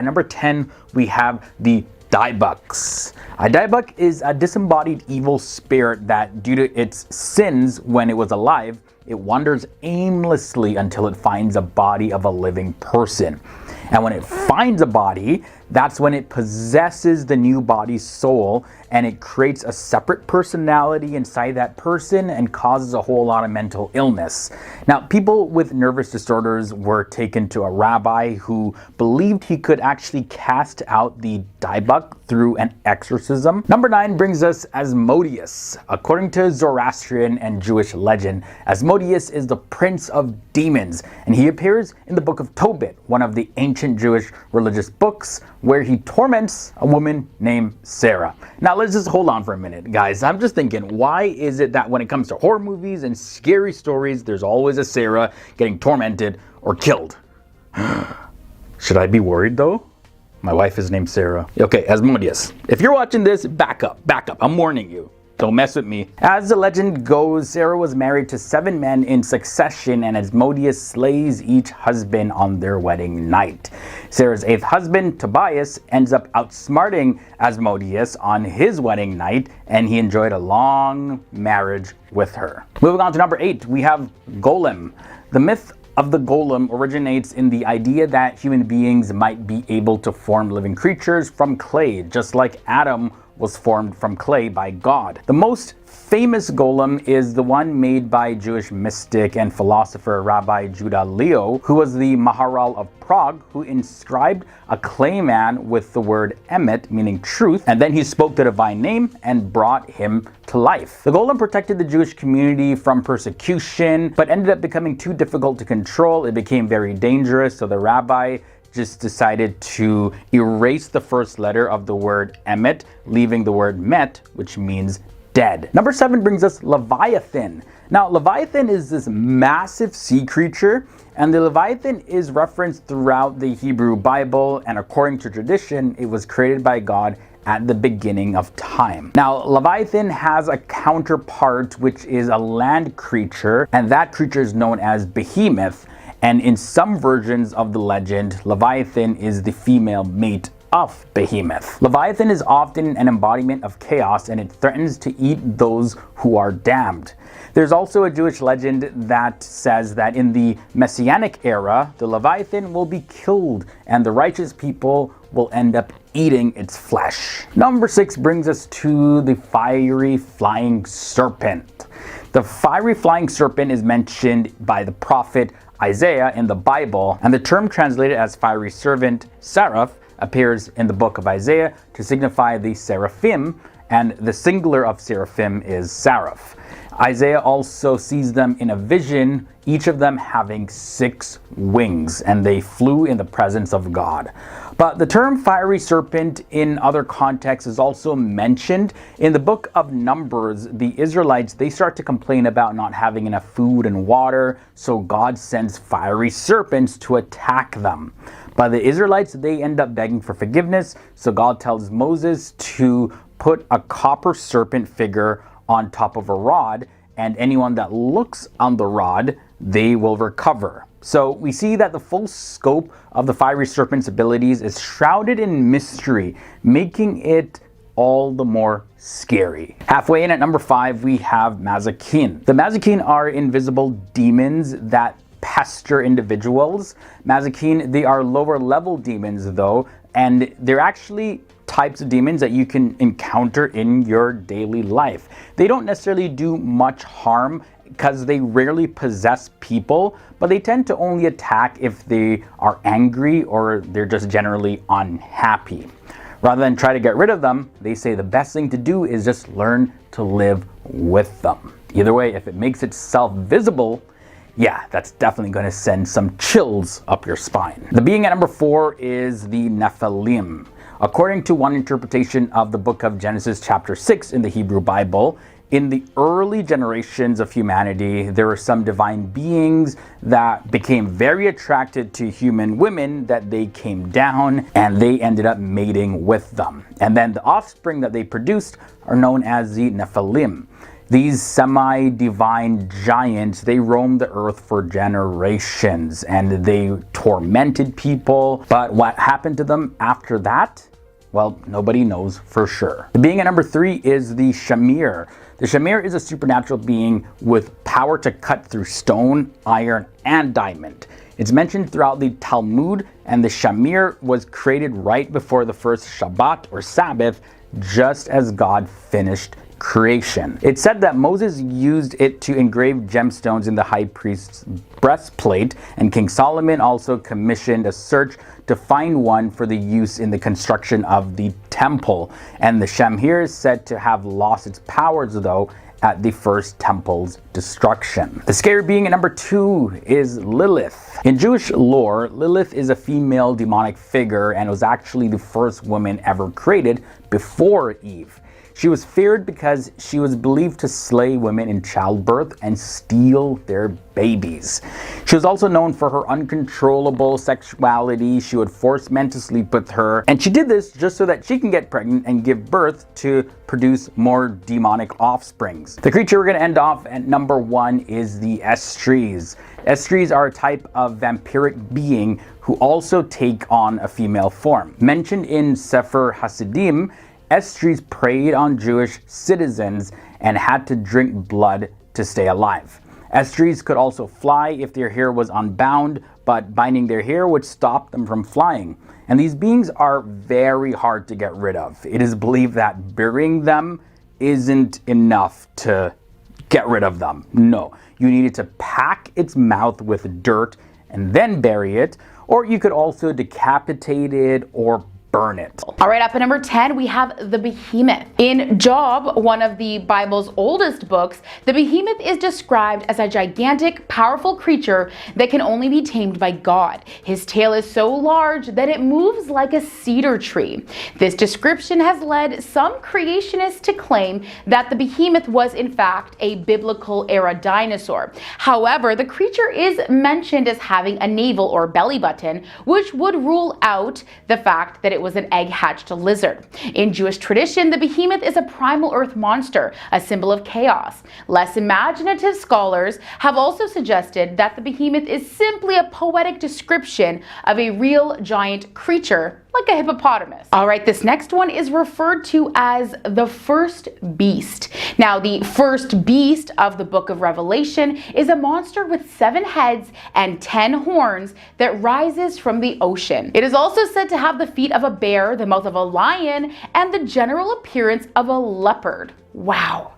At number 10, we have the Diebucks. A Diebuck is a disembodied evil spirit that, due to its sins when it was alive, it wanders aimlessly until it finds a body of a living person. And when it finds a body, that's when it possesses the new body's soul, and it creates a separate personality inside that person and causes a whole lot of mental illness. Now, people with nervous disorders were taken to a rabbi who believed he could actually cast out the Diebuck through an exorcism. Number 9 brings us Asmodeus. According to Zoroastrian and Jewish legend, Asmodeus is the prince of demons, and he appears in the book of Tobit, one of the ancient Jewish religious books, where he torments a woman named Sarah. Now let's just hold on for a minute, guys. I'm just thinking, why is it that when it comes to horror movies and scary stories, there's always a Sarah getting tormented or killed? Should I be worried though? My wife is named Sarah. Okay, Asmodeus. If you're watching this, back up. I'm warning you. Don't mess with me. As the legend goes, Sarah was married to 7 men in succession, and Asmodeus slays each husband on their wedding night. Sarah's 8th husband, Tobias, ends up outsmarting Asmodeus on his wedding night, and he enjoyed a long marriage with her. Moving on to number 8, we have Golem. The myth of the golem originates in the idea that human beings might be able to form living creatures from clay, just like Adam was formed from clay by God. The most famous golem is the one made by Jewish mystic and philosopher Rabbi Judah Leo, who was the Maharal of Prague, who inscribed a clay man with the word emet, meaning truth, and then he spoke the divine name and brought him to life. The golem protected the Jewish community from persecution, but ended up becoming too difficult to control. It became very dangerous, so the rabbi just decided to erase the first letter of the word emet, leaving the word met, which means dead. Number 7 brings us Leviathan. Now, Leviathan is this massive sea creature, and the Leviathan is referenced throughout the Hebrew Bible, and according to tradition, it was created by God at the beginning of time. Now, Leviathan has a counterpart, which is a land creature, and that creature is known as Behemoth. And in some versions of the legend, Leviathan is the female mate of Behemoth. Leviathan is often an embodiment of chaos, and it threatens to eat those who are damned. There's also a Jewish legend that says that in the Messianic era, the Leviathan will be killed and the righteous people will end up eating its flesh. Number 6 brings us to the fiery flying serpent. The fiery flying serpent is mentioned by the prophet Isaiah in the Bible, and the term translated as fiery servant, seraph, appears in the book of Isaiah to signify the seraphim, and the singular of seraphim is seraph. Isaiah also sees them in a vision, each of them having 6 wings, and they flew in the presence of God. But the term fiery serpent in other contexts is also mentioned. In the book of Numbers, the Israelites, they start to complain about not having enough food and water, so God sends fiery serpents to attack them. But the Israelites, they end up begging for forgiveness, so God tells Moses to put a copper serpent figure on top of a rod, and anyone that looks on the rod, they will recover. So we see that the full scope of the fiery serpent's abilities is shrouded in mystery, making it all the more scary. Halfway in at number 5, we have Mazakin. The Mazakin are invisible demons that pester individuals. Mazakin, they are lower level demons though, and they're actually types of demons that you can encounter in your daily life. They don't necessarily do much harm because they rarely possess people, but they tend to only attack if they are angry or they're just generally unhappy. Rather than try to get rid of them, they say the best thing to do is just learn to live with them. Either way, if it makes itself visible, yeah, that's definitely going to send some chills up your spine. The being at number 4 is the Nephilim. According to one interpretation of the book of Genesis chapter 6 in the Hebrew Bible, in the early generations of humanity, there were some divine beings that became very attracted to human women, that they came down and they ended up mating with them. And then the offspring that they produced are known as the Nephilim. These semi-divine giants, they roamed the earth for generations and they tormented people. But what happened to them after that? Well, nobody knows for sure. The being at number 3 is the Shamir. The Shamir is a supernatural being with power to cut through stone, iron, and diamond. It's mentioned throughout the Talmud, and the Shamir was created right before the first Shabbat or Sabbath, just as God finished creation. It's said that Moses used it to engrave gemstones in the high priest's breastplate, and King Solomon also commissioned a search to find one for the use in the construction of the temple. And the Shamir is said to have lost its powers, though, at the first temple's destruction. The scary being at number 2 is Lilith. In Jewish lore, Lilith is a female demonic figure and was actually the first woman ever created before Eve. She was feared because she was believed to slay women in childbirth and steal their babies. She was also known for her uncontrollable sexuality. She would force men to sleep with her, and she did this just so that she can get pregnant and give birth to produce more demonic offsprings. The creature we're going to end off at number 1 is the Estries. Estries are a type of vampiric being who also take on a female form. Mentioned in Sefer Hasidim, Estries preyed on Jewish citizens and had to drink blood to stay alive. Estries could also fly if their hair was unbound, but binding their hair would stop them from flying. And these beings are very hard to get rid of. It is believed that burying them isn't enough to get rid of them. No, you needed to pack its mouth with dirt and then bury it, or you could also decapitate it or burn it. All right, up at number 10, we have the Behemoth. In Job, one of the Bible's oldest books, the Behemoth is described as a gigantic, powerful creature that can only be tamed by God. His tail is so large that it moves like a cedar tree. This description has led some creationists to claim that the Behemoth was in fact a biblical era dinosaur. However, the creature is mentioned as having a navel or belly button, which would rule out the fact that it was an egg-hatched lizard. In Jewish tradition, the Behemoth is a primal earth monster, a symbol of chaos. Less imaginative scholars have also suggested that the Behemoth is simply a poetic description of a real giant creature like a hippopotamus. All right, this next one is referred to as the first beast. Now, the first beast of the book of Revelation is a monster with 7 heads and 10 horns that rises from the ocean. It is also said to have the feet of a bear, the mouth of a lion, and the general appearance of a leopard. Wow.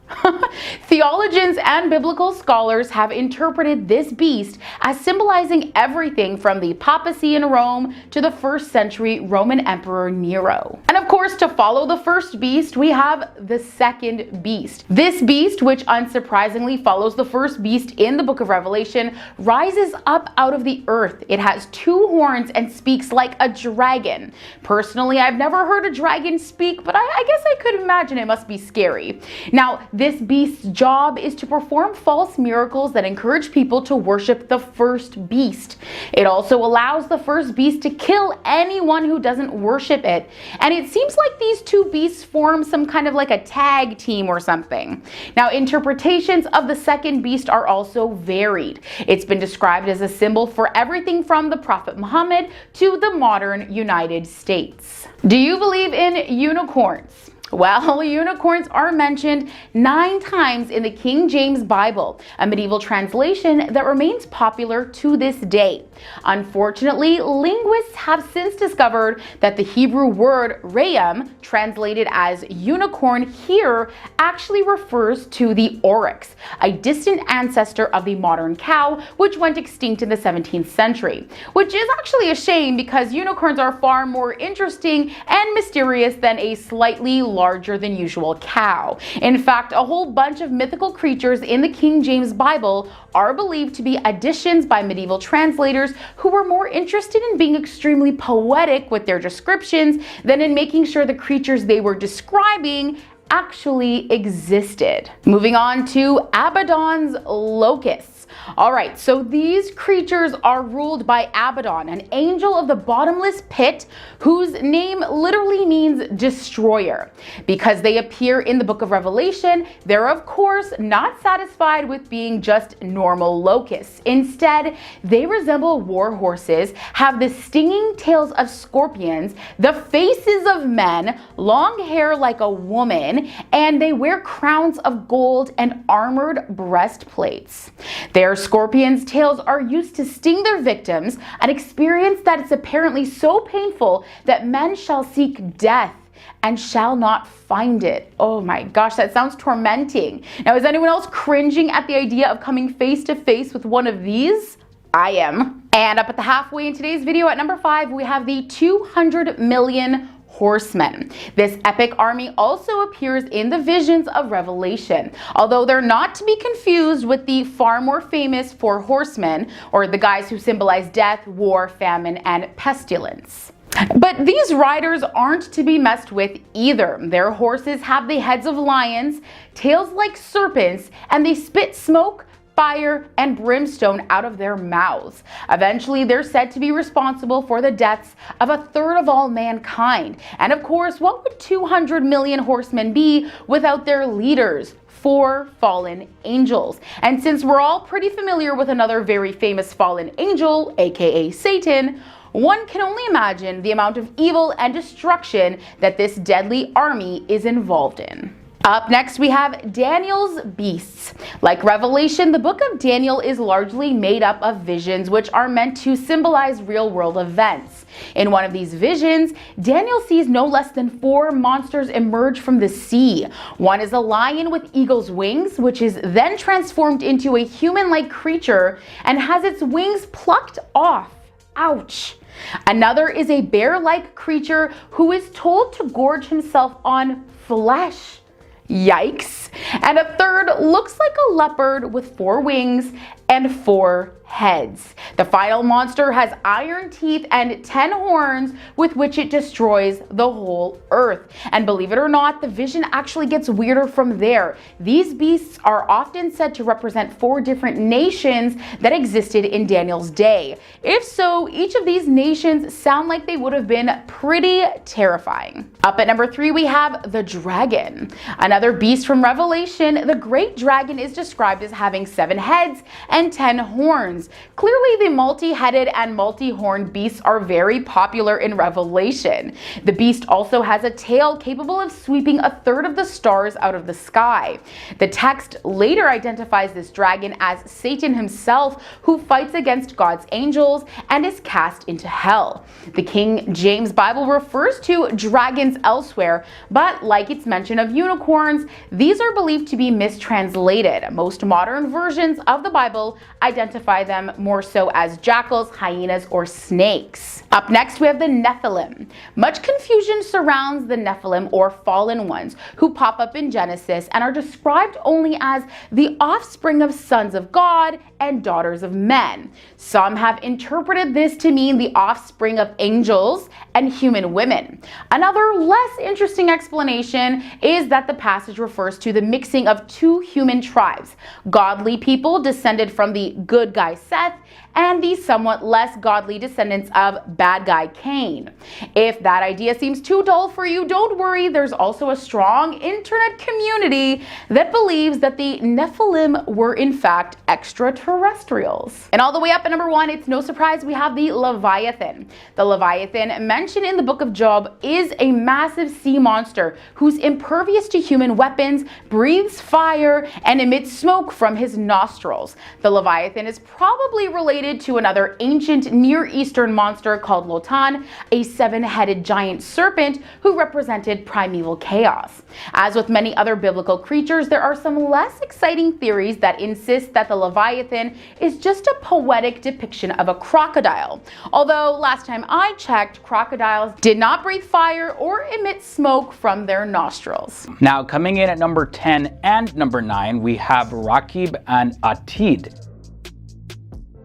Theologians and biblical scholars have interpreted this beast as symbolizing everything from the papacy in Rome to the 1st century Roman Emperor Nero. And of course, to follow the first beast, we have the second beast. This beast, which unsurprisingly follows the first beast in the book of Revelation, rises up out of the earth. It has 2 horns and speaks like a dragon. Personally, I've never heard a dragon speak, but I guess I could imagine it must be scary. Now, this beast's job is to perform false miracles that encourage people to worship the first beast. It also allows the first beast to kill anyone who doesn't worship it. And it seems like these 2 beasts form some kind of like a tag team or something. Now, interpretations of the second beast are also varied. It's been described as a symbol for everything from the Prophet Muhammad to the modern United States. Do you believe in unicorns? Well, unicorns are mentioned 9 times in the King James Bible, a medieval translation that remains popular to this day. Unfortunately, linguists have since discovered that the Hebrew word re'em, translated as unicorn here, actually refers to the oryx, a distant ancestor of the modern cow, which went extinct in the 17th century. Which is actually a shame because unicorns are far more interesting and mysterious than a slightly larger than usual cow. In fact, a whole bunch of mythical creatures in the King James Bible are believed to be additions by medieval translators who were more interested in being extremely poetic with their descriptions than in making sure the creatures they were describing actually existed. Moving on to Abaddon's locusts. All right, so these creatures are ruled by Abaddon, an angel of the bottomless pit, whose name literally means destroyer. Because they appear in the book of Revelation, they're of course not satisfied with being just normal locusts. Instead, they resemble war horses, have the stinging tails of scorpions, the faces of men, long hair like a woman, and they wear crowns of gold and armored breastplates. Their scorpions' tails are used to sting their victims, an experience that is apparently so painful that men shall seek death and shall not find it. Oh my gosh, that sounds tormenting. Now, is anyone else cringing at the idea of coming face to face with one of these? I am. And up at the halfway in today's video at number 5, we have the 200 million horsemen. This epic army also appears in the visions of Revelation, although they're not to be confused with the far more famous 4 horsemen, or the guys who symbolize death, war, famine, and pestilence. But these riders aren't to be messed with either. Their horses have the heads of lions, tails like serpents, and they spit smoke, fire, and brimstone out of their mouths. Eventually, they're said to be responsible for the deaths of a third of all mankind. And of course, what would 200 million horsemen be without their leaders? 4 fallen angels. And since we're all pretty familiar with another very famous fallen angel, aka Satan, one can only imagine the amount of evil and destruction that this deadly army is involved in. Up next, we have Daniel's beasts. Like Revelation, the book of Daniel is largely made up of visions which are meant to symbolize real-world events. In one of these visions, Daniel sees no less than 4 monsters emerge from the sea. One is a lion with eagle's wings, which is then transformed into a human-like creature and has its wings plucked off. Ouch. Another is a bear-like creature who is told to gorge himself on flesh. Yikes. And a third looks like a leopard with 4 wings and 4 heads. The final monster has iron teeth and 10 horns with which it destroys the whole earth. And believe it or not, the vision actually gets weirder from there. These beasts are often said to represent 4 different nations that existed in Daniel's day. If so, each of these nations sound like they would have been pretty terrifying. Up at number 3, we have the dragon. Another beast from Revelation, the great dragon is described as having 7 heads and 10 horns. Clearly, the multi-headed and multi-horned beasts are very popular in Revelation. The beast also has a tail capable of sweeping a third of the stars out of the sky. The text later identifies this dragon as Satan himself, who fights against God's angels and is cast into hell. The King James Bible refers to dragons elsewhere, but like its mention of unicorns, these are believed to be mistranslated. Most modern versions of the Bible identify them more so as jackals, hyenas, or snakes. Up next, we have the Nephilim. Much confusion surrounds the Nephilim, or fallen ones, who pop up in Genesis and are described only as the offspring of sons of God and daughters of men. Some have interpreted this to mean the offspring of angels and human women. Another less interesting explanation is that the passage refers to the mixing of 2 human tribes, godly people descended from the good guy Seth and the somewhat less godly descendants of bad guy Cain. If that idea seems too dull for you, don't worry, there's also a strong internet community that believes that the Nephilim were in fact extraterrestrials. And all the way up at number 1, it's no surprise we have the Leviathan. The Leviathan, mentioned in the book of Job, is a massive sea monster who's impervious to human weapons, breathes fire, and emits smoke from his nostrils. The Leviathan is probably related to another ancient Near Eastern monster called Lotan, a 7-headed giant serpent who represented primeval chaos. As with many other biblical creatures, there are some less exciting theories that insist that the Leviathan is just a poetic depiction of a crocodile. Although last time I checked, crocodiles did not breathe fire or emit smoke from their nostrils. Now, coming in at number 10 and number 9, we have Rakib and Atid.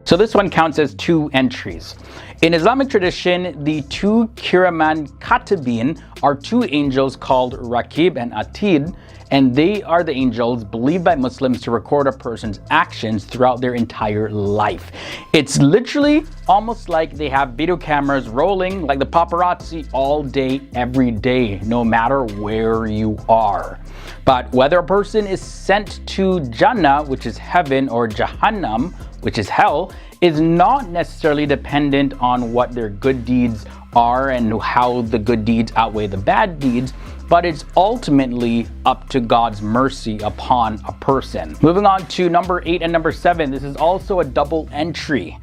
So this one counts as 2 entries. In Islamic tradition, the 2 Kiraman Katibin are 2 angels called Rakib and Atid, and they are the angels believed by Muslims to record a person's actions throughout their entire life. It's literally almost like they have video cameras rolling like the paparazzi all day, every day, no matter where you are. But whether a person is sent to Jannah, which is heaven, or Jahannam, which is hell, is not necessarily dependent on what their good deeds are and how the good deeds outweigh the bad deeds, but it's ultimately up to God's mercy upon a person. Moving on to number 8 and number 7, this is also a double entry.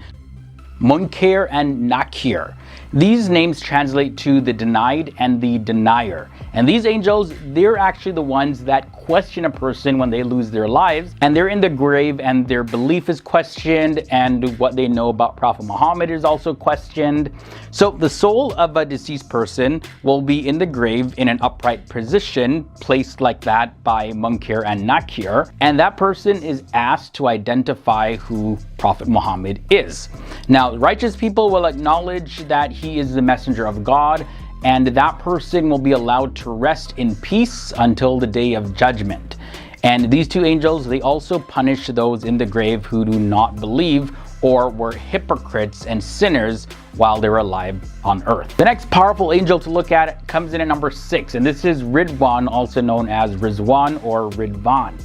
Munkar and Nakir. These names translate to the denied and the denier. And these angels, they're actually the ones that question a person when they lose their lives, and they're in the grave and their belief is questioned, and what they know about Prophet Muhammad is also questioned. So the soul of a deceased person will be in the grave in an upright position, placed like that by Munkar and Nakir, and that person is asked to identify who Prophet Muhammad is. Now, righteous people will acknowledge that he is the messenger of God, and that person will be allowed to rest in peace until the day of judgment. And these two angels, they also punish those in the grave who do not believe or were hypocrites and sinners while they were alive on earth. The next powerful angel to look at comes in at number 6, and this is Ridwan, also known as Rizwan or Ridvan.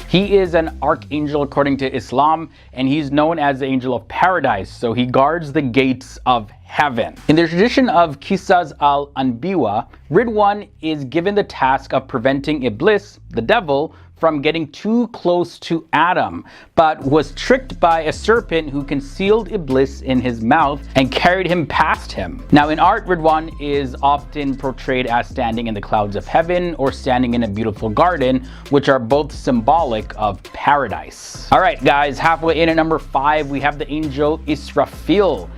He is an archangel according to Islam, and he's known as the angel of paradise, so he guards the gates of heaven. In the tradition of Qisas al-Anbiya, Ridwan is given the task of preventing Iblis, the devil, from getting too close to Adam, but was tricked by a serpent who concealed Iblis in his mouth and carried him past him. Now in art, Ridwan is often portrayed as standing in the clouds of heaven or standing in a beautiful garden, which are both symbolic of paradise. All right, guys, halfway in at number 5, we have the angel Israfil.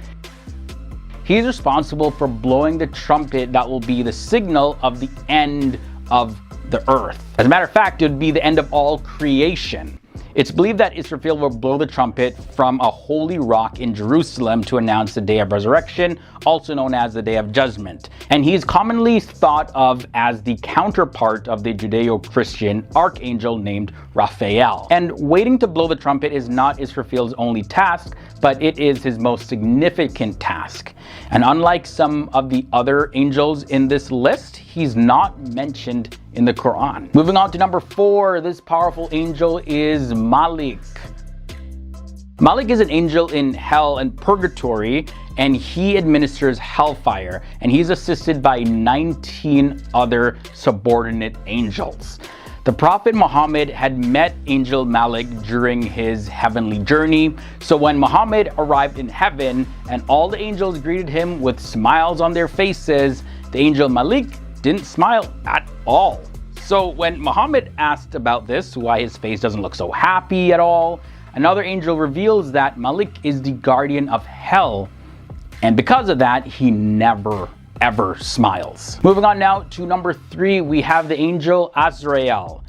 He's responsible for blowing the trumpet that will be the signal of the end of the earth. As a matter of fact, it would be the end of all creation. It's believed that Israfil will blow the trumpet from a holy rock in Jerusalem to announce the day of resurrection, also known as the day of judgment. And he's commonly thought of as the counterpart of the Judeo-Christian archangel named Raphael. And waiting to blow the trumpet is not Israfil's only task, but it is his most significant task. And unlike some of the other angels in this list, he's not mentioned in the Quran. Moving on to number 4, this powerful angel is Malik. Malik is an angel in hell and purgatory, and he administers hellfire, and he's assisted by 19 other subordinate angels. The Prophet Muhammad had met Angel Malik during his heavenly journey, so when Muhammad arrived in heaven and all the angels greeted him with smiles on their faces, the angel Malik didn't smile at all. So when Muhammad asked about this, why his face doesn't look so happy at all, another angel reveals that Malik is the guardian of hell, and because of that, he never ever smiles. Moving on now to number 3, we have the angel Azrael.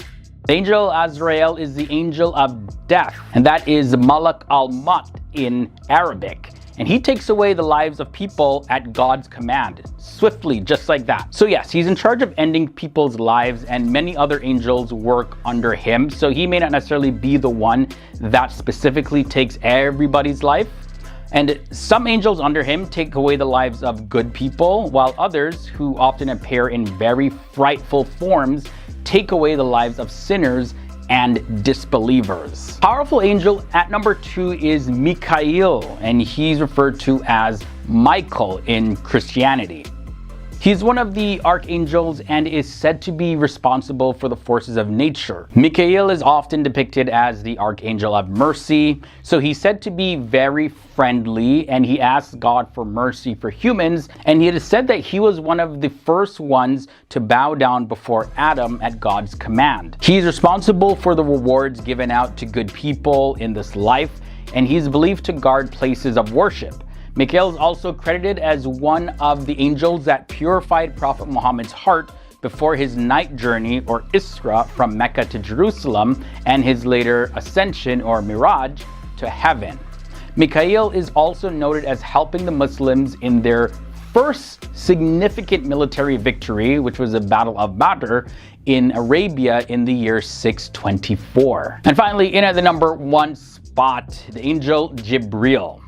The angel Azrael is the angel of death, and that is Malak al-Maut in Arabic. And he takes away the lives of people at God's command, swiftly, just like that. So yes, he's in charge of ending people's lives, and many other angels work under him. So he may not necessarily be the one that specifically takes everybody's life. And some angels under him take away the lives of good people, while others, who often appear in very frightful forms, take away the lives of sinners and disbelievers. Powerful angel at number 2 is Mikael, and he's referred to as Michael in Christianity. He's one of the archangels and is said to be responsible for the forces of nature. Mikael is often depicted as the archangel of mercy, so he's said to be very friendly, and he asks God for mercy for humans, and it is said that he was one of the first ones to bow down before Adam at God's command. He's responsible for the rewards given out to good people in this life, and he's believed to guard places of worship. Mikael is also credited as one of the angels that purified Prophet Muhammad's heart before his night journey or Isra from Mecca to Jerusalem and his later ascension or Miraj to heaven. Mikael is also noted as helping the Muslims in their first significant military victory, which was the Battle of Badr in Arabia in the year 624. And finally, in at the number 1 spot, the angel Jibril.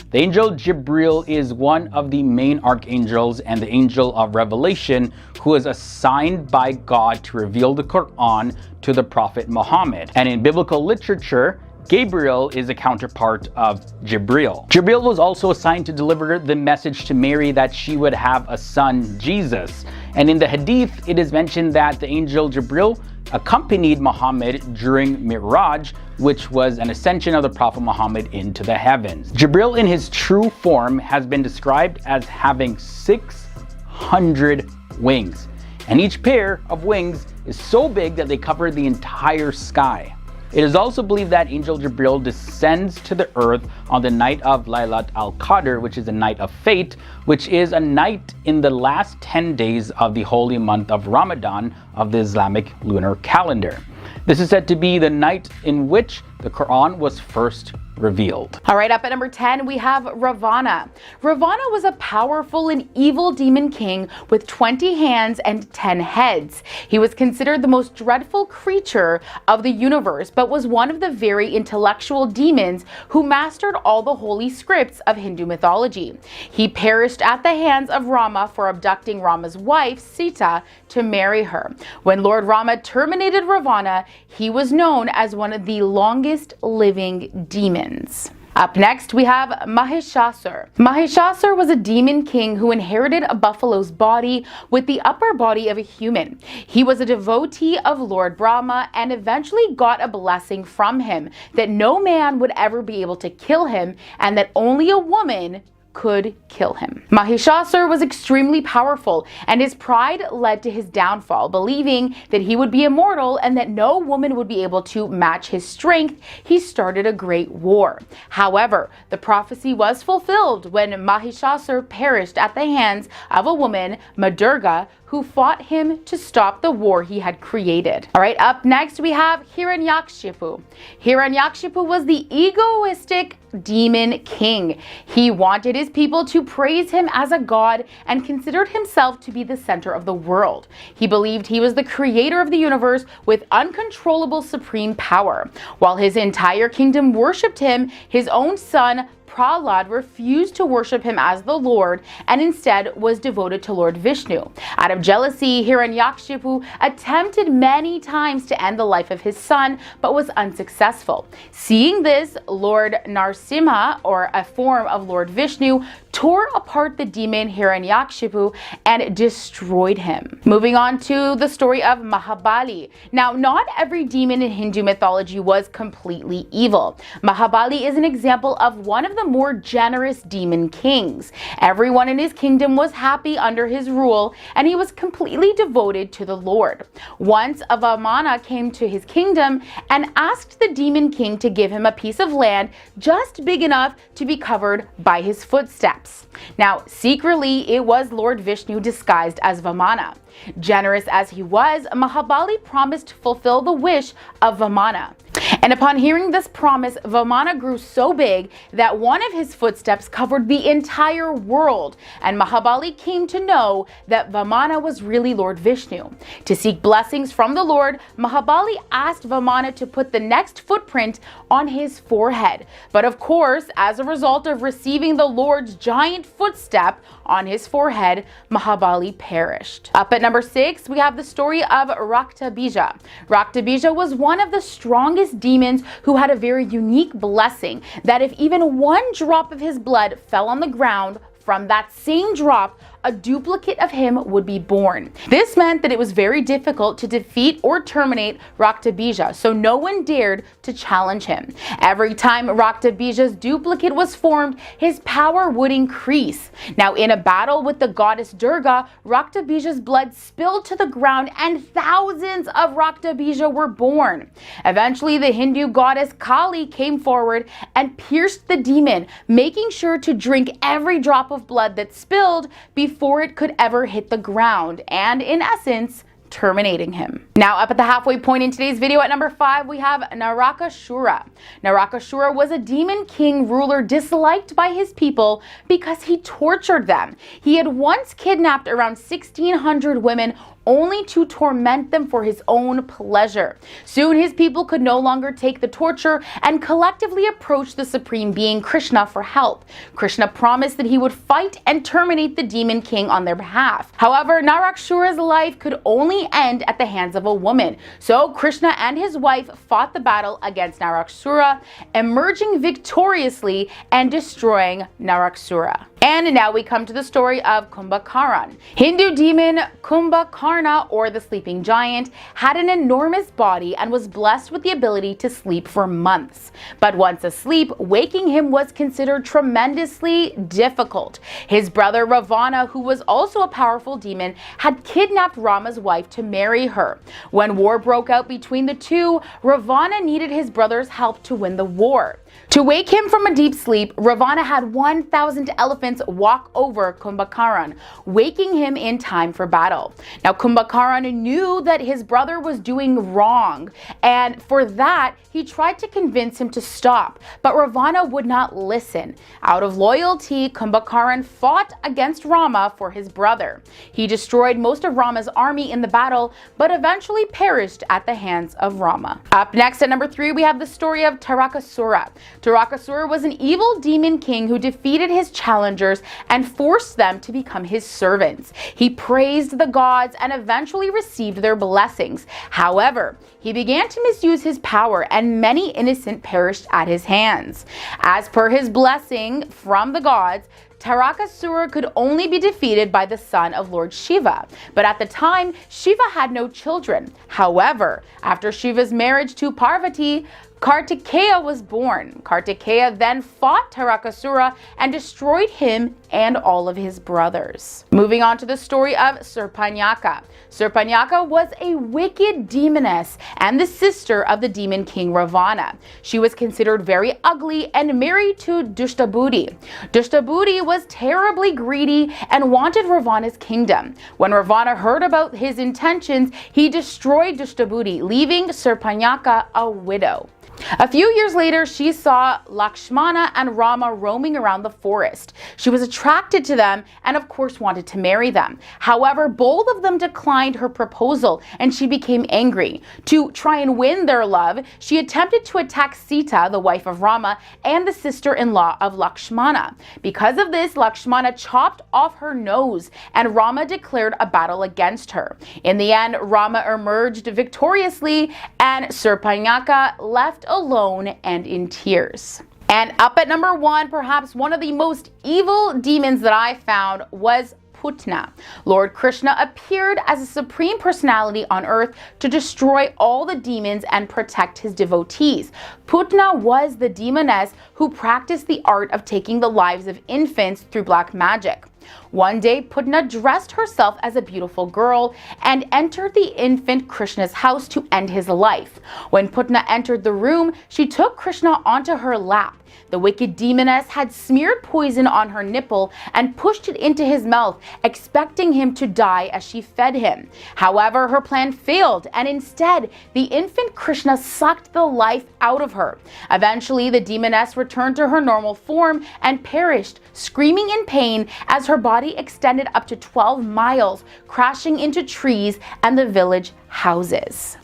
The angel Jibril is one of the main archangels and the angel of revelation who is assigned by God to reveal the Quran to the Prophet Muhammad. And in biblical literature, Gabriel is a counterpart of Jibril. Jibril was also assigned to deliver the message to Mary that she would have a son, Jesus. And in the Hadith, it is mentioned that the angel Jibril accompanied Muhammad during Mi'raj, which was an ascension of the Prophet Muhammad into the heavens. Jibril in his true form has been described as having 600 wings. And each pair of wings is so big that they cover the entire sky. It is also believed that Angel Jibril descends to the earth on the night of Laylat al-Qadr, which is a night of fate, which is a night in the last 10 days of the holy month of Ramadan of the Islamic lunar calendar. This is said to be the night in which the Quran was first revealed. All right, up at number 10, we have Ravana. Ravana was a powerful and evil demon king with 20 hands and 10 heads. He was considered the most dreadful creature of the universe, but was one of the very intellectual demons who mastered all the holy scripts of Hindu mythology. He perished at the hands of Rama for abducting Rama's wife, Sita, to marry her. When Lord Rama terminated Ravana, he was known as one of the longest living demons. Up next, we have Mahishasur. Mahishasur was a demon king who inherited a buffalo's body with the upper body of a human. He was a devotee of Lord Brahma and eventually got a blessing from him that no man would ever be able to kill him and that only a woman could kill him. Mahishasur was extremely powerful, and his pride led to his downfall. Believing that he would be immortal and that no woman would be able to match his strength, he started a great war. However, the prophecy was fulfilled when Mahishasur perished at the hands of a woman, Madurga, who fought him to stop the war he had created. All right, up next we have Hiranyakshipu. Hiranyakshipu was the egoistic demon king. He wanted his people to praise him as a god and considered himself to be the center of the world. He believed he was the creator of the universe with uncontrollable supreme power. While his entire kingdom worshipped him, his own son Prahlad refused to worship him as the Lord and instead was devoted to Lord Vishnu. Out of jealousy, Hiranyakshipu attempted many times to end the life of his son, but was unsuccessful. Seeing this, Lord Narsimha, or a form of Lord Vishnu, tore apart the demon Hiranyakshipu and destroyed him. Moving on to the story of Mahabali. Now, not every demon in Hindu mythology was completely evil. Mahabali is an example of one of the more generous demon kings. Everyone in his kingdom was happy under his rule, and he was completely devoted to the Lord. Once a Vamana came to his kingdom and asked the demon king to give him a piece of land just big enough to be covered by his footsteps. Now, secretly, it was Lord Vishnu disguised as Vamana. Generous as he was, Mahabali promised to fulfill the wish of Vamana. And upon hearing this promise, Vamana grew so big that one of his footsteps covered the entire world, and Mahabali came to know that Vamana was really Lord Vishnu. To seek blessings from the Lord, Mahabali asked Vamana to put the next footprint on his forehead. But of course, as a result of receiving the Lord's giant footstep on his forehead, Mahabali perished. Up at number 6, we have the story of Raktabija. Raktabija was one of the strongest demons who had a very unique blessing that if even one drop of his blood fell on the ground, from that same drop, a duplicate of him would be born. This meant that it was very difficult to defeat or terminate Raktabija, so no one dared to challenge him. Every time Raktabija's duplicate was formed, his power would increase. Now, in a battle with the goddess Durga, Raktabija's blood spilled to the ground and thousands of Raktabija were born. Eventually, the Hindu goddess Kali came forward and pierced the demon, making sure to drink every drop of blood that spilled before it could ever hit the ground, and in essence, terminating him. Now, up at the halfway point in today's video at number 5, we have Narakasura. Narakasura was a demon king ruler disliked by his people because he tortured them. He had once kidnapped around 1,600 women only to torment them for his own pleasure. Soon his people could no longer take the torture and collectively approached the supreme being Krishna for help. Krishna promised that he would fight and terminate the demon king on their behalf. However, Narakasura's life could only end at the hands of a woman. So Krishna and his wife fought the battle against Narakasura, emerging victoriously and destroying Narakasura. And now we come to the story of Kumbhakaran. Hindu demon Kumbhakarna, or the sleeping giant, had an enormous body and was blessed with the ability to sleep for months. But once asleep, waking him was considered tremendously difficult. His brother Ravana, who was also a powerful demon, had kidnapped Rama's wife to marry her. When war broke out between the two, Ravana needed his brother's help to win the war. To wake him from a deep sleep, Ravana had 1,000 elephants walk over Kumbhakaran, waking him in time for battle. Now, Kumbhakaran knew that his brother was doing wrong, and for that, he tried to convince him to stop, but Ravana would not listen. Out of loyalty, Kumbhakaran fought against Rama for his brother. He destroyed most of Rama's army in the battle, but eventually perished at the hands of Rama. Up next at number 3, we have the story of Tarakasura. Tarakasura was an evil demon king who defeated his challengers and forced them to become his servants. He praised the gods and eventually received their blessings. However, he began to misuse his power and many innocent perished at his hands. As per his blessing from the gods, Tarakasura could only be defeated by the son of Lord Shiva, but at the time, Shiva had no children. However, after Shiva's marriage to Parvati, Kartikeya was born. Kartikeya then fought Tarakasura and destroyed him and all of his brothers. Moving on to the story of Surpanaka. Surpanaka was a wicked demoness and the sister of the demon king Ravana. She was considered very ugly and married to Dushtabudi. Dushtabudi was terribly greedy and wanted Ravana's kingdom. When Ravana heard about his intentions, he destroyed Dushtabudi, leaving Surpanaka a widow. A few years later, she saw Lakshmana and Rama roaming around the forest. She was attracted to them and of course wanted to marry them. However, both of them declined her proposal and she became angry. To try and win their love, she attempted to attack Sita, the wife of Rama, and the sister-in-law of Lakshmana. Because of this, Lakshmana chopped off her nose and Rama declared a battle against her. In the end, Rama emerged victoriously and Surpanaka left alone and in tears. And up at number 1, perhaps one of the most evil demons that I found was Putna. Lord Krishna appeared as a supreme personality on earth to destroy all the demons and protect his devotees. Putna was the demoness who practiced the art of taking the lives of infants through black magic. One day, Putna dressed herself as a beautiful girl and entered the infant Krishna's house to end his life. When Putna entered the room, she took Krishna onto her lap. The wicked demoness had smeared poison on her nipple and pushed it into his mouth, expecting him to die as she fed him. However, her plan failed, and instead, the infant Krishna sucked the life out of her. Eventually, the demoness returned to her normal form and perished, screaming in pain as her body extended up to 12 miles, crashing into trees and the village houses.